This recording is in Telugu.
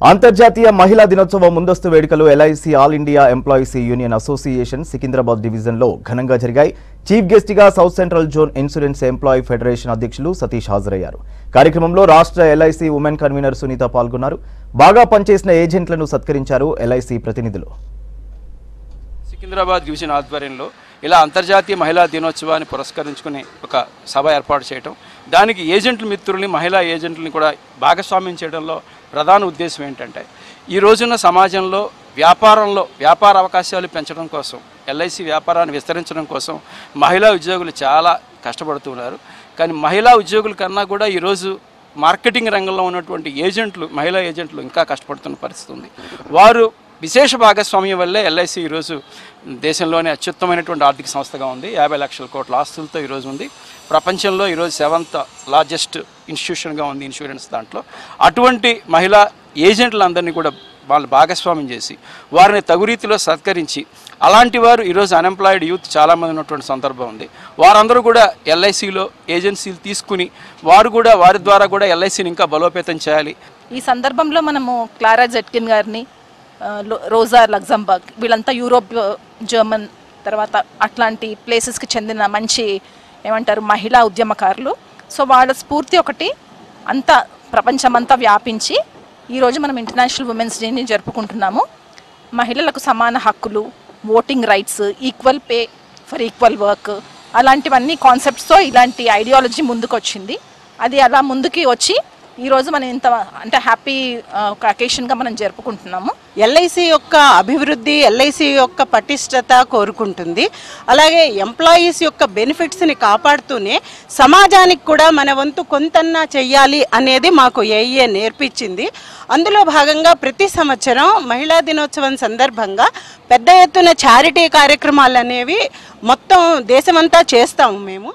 అంతర్జాతీయ మహిళా దినోత్సవం ముందస్తు వేడుకలు LIC all India employees union association Secunderabad డివిజన్లో ఘనంగా జరిగాయి. చీఫ్ గెస్ట్ గా south central zone insurance employee federation అధ్యక్షులు సతీష్ హాజరయ్యారు. కార్యక్రమంలో రాష్ట్ర ఎల్ఐసి ఉమెన్ కన్వీనర్ సునీత పాల్గొన్నారు. బాగా పనిచేసిన ఏజెంట్లను సత్కరించారు ఎల్ఐసి ప్రతినిధులు. సికింద్రాబాద్ డివిజన్ ఆధ్వర్యంలో ఇలా అంతర్జాతీయ మహిళా దినోత్సవాన్ని పురస్కరించుకుని ఒక సభ ఏర్పాటు చేయడం, దానికి ఏజెంట్ల మిత్రుల్ని మహిళా ఏజెంట్లని కూడా భాగస్వామ్యం చేయడంలో ప్రధాన ఉద్దేశం ఏంటంటే ఈ రోజున్న సమాజంలో వ్యాపార అవకాశాలు పెంచడం కోసం, ఎల్ఐసి వ్యాపారాన్ని విస్తరించడం కోసం మహిళా ఉద్యోగులు చాలా కష్టపడుతున్నారు. కానీ మహిళా ఉద్యోగుల కన్నా కూడా ఈరోజు మార్కెటింగ్ రంగంలో ఉన్నటువంటి ఏజెంట్లు, మహిళా ఏజెంట్లు ఇంకా కష్టపడుతున్న పరిస్థితి ఉంది. వారు విశేష భాగస్వామ్యం వల్లే ఎల్ఐసి ఈరోజు దేశంలోనే అత్యుత్తమైనటువంటి ఆర్థిక సంస్థగా ఉంది. 50 లక్షల కోట్ల ఆస్తులతో ఈరోజు ఉంది. ప్రపంచంలో ఈరోజు 7th లార్జెస్ట్ ఇన్స్టిట్యూషన్గా ఉంది ఇన్సూరెన్స్ దాంట్లో. అటువంటి మహిళా ఏజెంట్లందరినీ కూడా వాళ్ళు భాగస్వామ్యం చేసి వారిని తగు రీతిలో సత్కరించి, అలాంటి వారు ఈరోజు అన్ఎంప్లాయిడ్ యూత్ చాలామంది ఉన్నటువంటి సందర్భం ఉంది. వారందరూ కూడా ఎల్ఐసిలో ఏజెన్సీలు తీసుకుని వారి ద్వారా కూడా ఎల్ఐసిని ఇంకా బలోపేతం చేయాలి. ఈ సందర్భంలో మనము క్లారా జెట్కిన్ గారిని, రోజా లగ్జంబర్గ్, వీళ్ళంతా యూరోప్, జర్మన్ తర్వాత అట్లాంటి ప్లేసెస్కి చెందిన మంచి మహిళా ఉద్యమకారులు. సో వాళ్ళ స్ఫూర్తి ఒకటి అంతా ప్రపంచమంతా వ్యాపించి ఈరోజు మనం ఇంటర్నేషనల్ ఉమెన్స్ డేని జరుపుకుంటున్నాము. మహిళలకు సమాన హక్కులు, voting rights, equal pay for equal work, అలాంటివన్నీ కాన్సెప్ట్స్తో ఇలాంటి ఐడియాలజీ ముందుకు వచ్చింది. అది అలా ముందుకి వచ్చి ఈరోజు మనం ఇంత హ్యాపీ ఒక అకేషన్గా మనం జరుపుకుంటున్నాము. ఎల్ఐసి యొక్క అభివృద్ధి, ఎల్ఐసి యొక్క పటిష్టత కోరుకుంటుంది. అలాగే ఎంప్లాయీస్ యొక్క బెనిఫిట్స్ని కాపాడుతూనే సమాజానికి కూడా మన వంతు కొంతన్నా చెయ్యాలి అనేది మాకు ఏఏ నేర్పించింది. అందులో భాగంగా ప్రతి సంవత్సరం మహిళా దినోత్సవం సందర్భంగా పెద్ద ఎత్తున చారిటీ కార్యక్రమాలు అనేవి మొత్తం దేశమంతా చేస్తాము మేము.